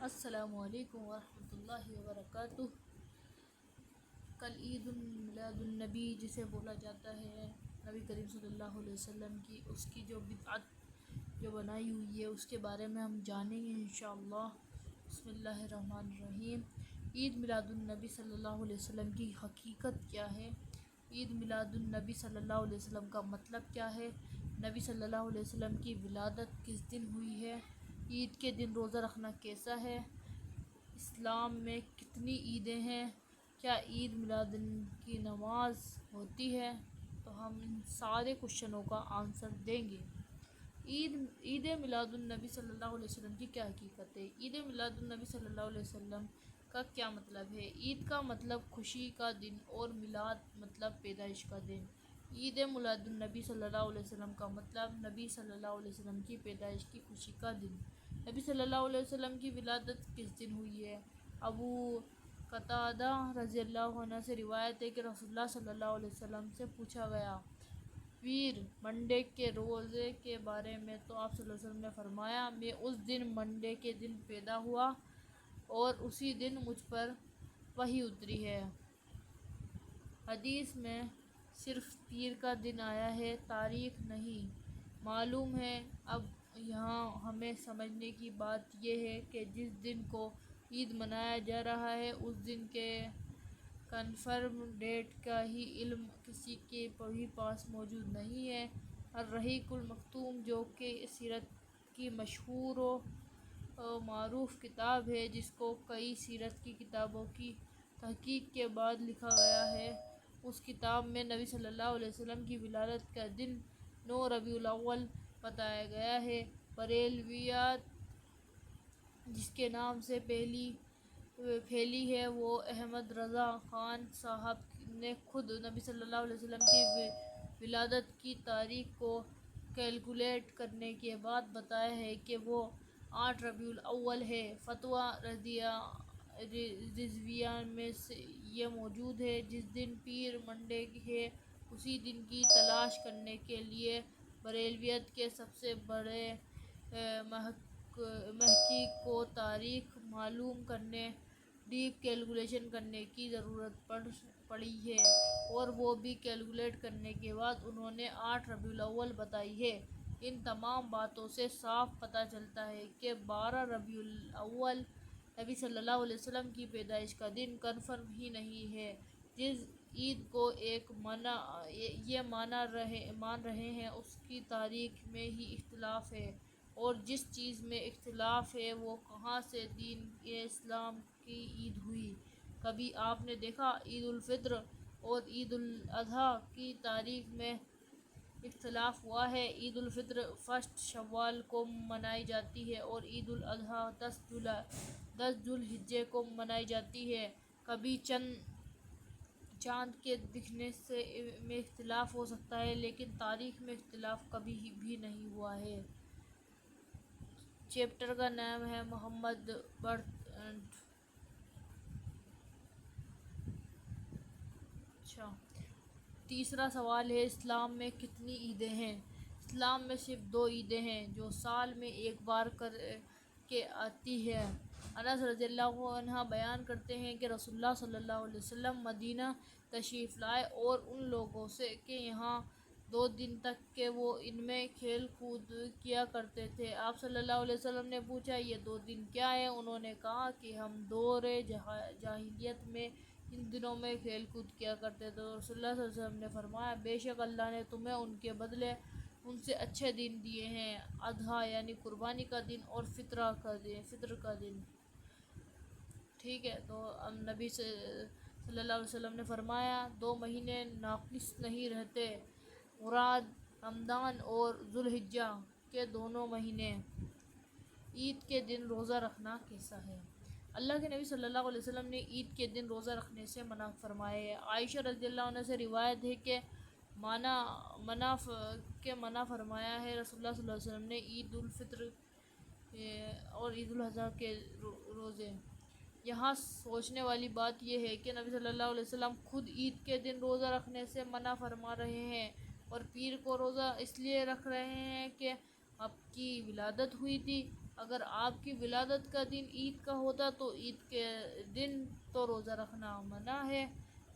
السلام علیکم ورحمۃ اللہ وبرکاتہ۔ کل عید میلاد النبی جسے بولا جاتا ہے نبی کریم صلی اللہ علیہ وسلم کی، اس کی جو بدعت جو بنائی ہوئی ہے اس کے بارے میں ہم جانیں گے انشاءاللہ۔ بسم اللہ الرحمن الرحیم۔ عید میلاد النبی صلی اللہ علیہ وسلم کی حقیقت کیا ہے؟ عید میلاد النبی صلی اللہ علیہ وسلم کا مطلب کیا ہے؟ نبی صلی اللہ علیہ وسلم کی ولادت کس دن ہوئی ہے؟ عید کے دن روزہ رکھنا کیسا ہے؟ اسلام میں کتنی عیدیں ہیں؟ کیا عید میلاد کی نماز ہوتی ہے؟ تو ہم ان سارے کوشچنوں کا آنسر دیں گے۔ عید میلاد النبی صلی اللہ علیہ وسلم کی کیا حقیقت ہے؟ عید میلاد النبی صلی اللہ علیہ وسلم کا کیا مطلب ہے؟ عید کا مطلب خوشی کا دن اور میلاد مطلب پیدائش کا دن۔ عید میلاد النبی صلی اللہ علیہ وسلم کا مطلب نبی صلی اللہ علیہ وسلم کی پیدائش کی خوشی کا دن۔ نبی صلی اللہ علیہ وسلم کی ولادت کس دن ہوئی ہے؟ ابو قتادہ رضی اللہ عنہ سے روایت ہے کہ رسول اللہ صلی اللہ علیہ وسلم سے پوچھا گیا پیر منڈے کے روزے کے بارے میں، تو آپ صلی اللہ علیہ وسلم نے فرمایا میں اس دن منڈے کے دن پیدا ہوا اور اسی دن مجھ پر وحی اتری ہے۔ حدیث میں صرف پیر کا دن آیا ہے، تاریخ نہیں معلوم ہے۔ اب یہاں ہمیں سمجھنے کی بات یہ ہے کہ جس دن کو عید منایا جا رہا ہے اس دن کے کنفرم ڈیٹ کا ہی علم کسی کے بھی پاس موجود نہیں ہے۔ الرحیق المختوم جو کہ سیرت کی مشہور و معروف کتاب ہے، جس کو کئی سیرت کی کتابوں کی تحقیق کے بعد لکھا گیا ہے، اس کتاب میں نبی صلی اللہ علیہ وسلم کی ولادت کا دن 9 ربیع الاول بتایا گیا ہے۔ بریلویت جس کے نام سے پھیلی ہے، وہ احمد رضا خان صاحب نے خود نبی صلی اللہ علیہ وسلم کی ولادت کی تاریخ کو کیلکولیٹ کرنے کے بعد بتایا ہے کہ وہ 8 ربیع الاول ہے۔ فتویٰ رضویہ میں یہ موجود ہے، جس دن پیر منڈے ہے اسی دن کی تلاش کرنے کے لیے بریلویت کے سب سے بڑے محقق کو تاریخ معلوم کرنے، ڈیپ کیلکولیشن کرنے کی ضرورت پڑی ہے، اور وہ بھی کیلکولیٹ کرنے کے بعد انہوں نے 8 ربیع الاول بتائی ہے۔ ان تمام باتوں سے صاف پتہ چلتا ہے کہ 12 ربیع الاول نبی صلی اللہ علیہ وسلم کی پیدائش کا دن کنفرم ہی نہیں ہے۔ جس عید کو یہ مان رہے ہیں اس کی تاریخ میں ہی اختلاف ہے، اور جس چیز میں اختلاف ہے وہ کہاں سے دین اسلام کی عید ہوئی۔ کبھی آپ نے دیکھا عید الفطر اور عید الاضحیٰ کی تاریخ میں اختلاف ہوا ہے؟ عید الفطر 1 شوال کو منائی جاتی ہے اور عید الاضحیٰ 10 ذو الحجہ کو منائی جاتی ہے۔ کبھی چاند کے دکھنے میں اختلاف ہو سکتا ہے، لیکن تاریخ میں اختلاف کبھی بھی نہیں ہوا ہے۔ چیپٹر کا نام ہے محمد برتھ اینڈ۔ تیسرا سوال ہے اسلام میں کتنی عیدیں ہیں؟ اسلام میں صرف 2 عیدیں ہیں جو سال میں ایک بار کر کے آتی ہے۔ انس رضی اللہ عنہ بیان کرتے ہیں کہ رسول اللہ صلی اللہ علیہ وسلم مدینہ تشریف لائے اور ان لوگوں سے کے یہاں 2 دن تک کہ وہ ان میں کھیل کود کیا کرتے تھے۔ آپ صلی اللہ علیہ وسلم نے پوچھا یہ 2 دن کیا ہیں؟ انہوں نے کہا کہ ہم دور جاہلیت میں ان دنوں میں کھیل کود کیا کرتے تھے۔ رسول اللہ صلی اللہ علیہ وسلم نے فرمایا بے شک اللہ نے تمہیں ان کے بدلے ان سے اچھے دن دیے ہیں، اضحیٰ یعنی قربانی کا دن اور فطر کا دن۔ ٹھیک ہے، تو نبی صلی اللہ علیہ وسلم نے فرمایا 2 مہینے ناقص نہیں رہتے، مراد رمضان اور ذوالحجہ کے دونوں مہینے۔ عید کے دن روزہ رکھنا کیسا ہے؟ اللہ کے نبی صلی اللہ علیہ وسلم نے عید کے دن روزہ رکھنے سے منع فرمایا ہے۔ عائشہ رضی اللہ عنہ سے روایت ہے کہ منع فرمایا ہے۔ رسول اللہ صلی اللہ علیہ وسلم نے عید الفطر اور عید الاضحیٰ کے روزے۔ یہاں سوچنے والی بات یہ ہے کہ نبی صلی اللہ علیہ وسلم خود عید کے دن روزہ رکھنے سے منع فرما رہے ہیں، اور پیر کو روزہ اس لیے رکھ رہے ہیں کہ آپ کی ولادت ہوئی تھی۔ اگر آپ کی ولادت کا دن عید کا ہوتا تو عید کے دن تو روزہ رکھنا منع ہے،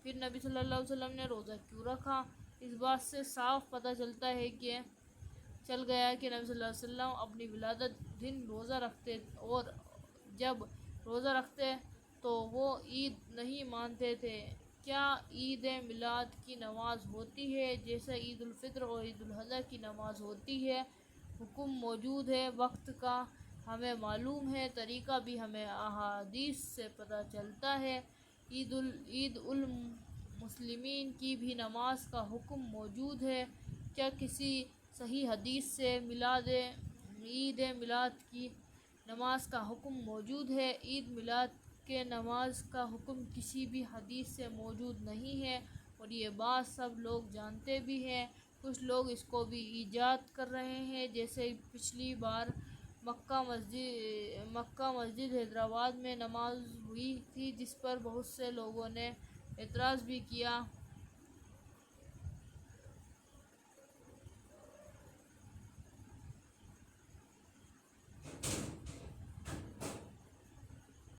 پھر نبی صلی اللہ علیہ وسلم نے روزہ کیوں رکھا؟ اس بات سے صاف پتہ چل گیا کہ نبی صلی اللہ علیہ وسلم اپنی ولادت دن روزہ رکھتے، اور جب روزہ رکھتے تو وہ عید نہیں مانتے تھے۔ کیا عید میلاد کی نماز ہوتی ہے جیسے عید الفطر اور عید الاضحیٰ کی نماز ہوتی ہے؟ حکم موجود ہے، وقت کا ہمیں معلوم ہے، طریقہ بھی ہمیں احادیث سے پتہ چلتا ہے۔ عید المسلمین کی بھی نماز کا حکم موجود ہے۔ کیا کسی صحیح حدیث سے عید میلاد کی نماز کا حکم موجود ہے؟ عید میلاد کے نماز کا حکم کسی بھی حدیث سے موجود نہیں ہے، اور یہ بات سب لوگ جانتے بھی ہیں۔ کچھ لوگ اس کو بھی ایجاد کر رہے ہیں، جیسے پچھلی بار مکہ مسجد حیدرآباد میں نماز ہوئی تھی، جس پر بہت سے لوگوں نے اعتراض بھی کیا۔